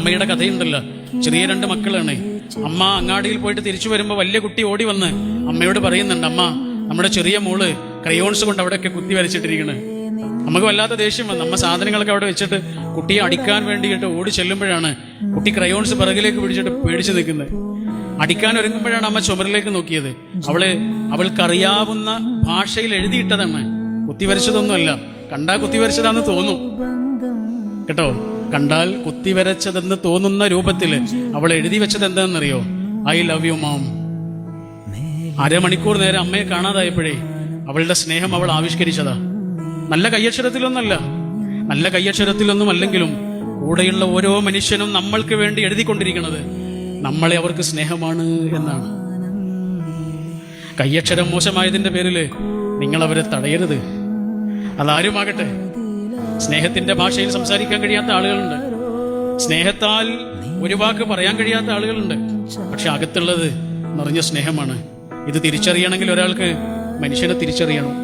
ഒരമ്മയുടെ കഥയുണ്ടല്ലോ. ചെറിയ 2 മക്കളാണ്. അമ്മ അങ്ങാടിയിൽ പോയിട്ട് തിരിച്ചു വരുമ്പോൾ വലിയ കുട്ടി ഓടി വന്ന് അമ്മയോട് പറയുന്നുണ്ട്, അമ്മ, നമ്മുടെ ചെറിയ മോള് ക്രയോൺസ് കൊണ്ട് അവിടെയൊക്കെ കുത്തി വരച്ചിട്ടിരിക്കണ്. നമുക്ക് വല്ലാത്ത ദേഷ്യം വന്നു. അമ്മ സാധനങ്ങളൊക്കെ അവിടെ വെച്ചിട്ട് കുട്ടിയെ അടിക്കാൻ വേണ്ടിയിട്ട് ഓടി ചെല്ലുമ്പോഴാണ് കുട്ടി ക്രയോൺസ് പിറകിലേക്ക് പിടിച്ചിട്ട് പേടിച്ചു നിൽക്കുന്നത്. അടിക്കാൻ ഒരുങ്ങുമ്പോഴാണ് അമ്മ ചുമരിലേക്ക് നോക്കിയത്. അവൾക്കറിയാവുന്ന ഭാഷയിൽ എഴുതിയിട്ടതാണ്, കുത്തിവരച്ചതൊന്നുമല്ല. കണ്ടാൽ കുത്തിവരച്ചതാന്ന് തോന്നും കേട്ടോ. കണ്ടാൽ കുത്തിവരച്ചതെന്ന് തോന്നുന്ന രൂപത്തിൽ അവൾ എഴുതി വെച്ചത് എന്താണെന്നറിയോ? I love you ma'am. 1/2 മണിക്കൂർ നേരം അമ്മയെ കാണാതായപ്പോഴേ അവളുടെ സ്നേഹം അവൾ ആവിഷ്കരിച്ചതാ. നല്ല കയ്യക്ഷരത്തിലൊന്നല്ല, നല്ല കയ്യക്ഷരത്തിലൊന്നും അല്ലെങ്കിലും കൂടെയുള്ള ഓരോ മനുഷ്യനും നമ്മൾക്ക് വേണ്ടി എഴുതിക്കൊണ്ടിരിക്കുന്നത് നമ്മളെ അവർക്ക് സ്നേഹമാണ് എന്നാണ്. കയ്യക്ഷരം മോശമായതിന്റെ പേരിൽ നിങ്ങൾ അവരെ തടയരുത്. അതാരുമാകട്ടെ. സ്നേഹത്തിന്റെ ഭാഷയിൽ സംസാരിക്കാൻ കഴിയാത്ത ആളുകളുണ്ട്. സ്നേഹത്താൽ ഒരു വാക്ക് പറയാൻ കഴിയാത്ത ആളുകളുണ്ട്. പക്ഷെ അകത്തുള്ളത് നിറഞ്ഞ സ്നേഹമാണ്. ഇത് തിരിച്ചറിയണമെങ്കിൽ ഒരാൾക്ക് മനുഷ്യനെ തിരിച്ചറിയണം.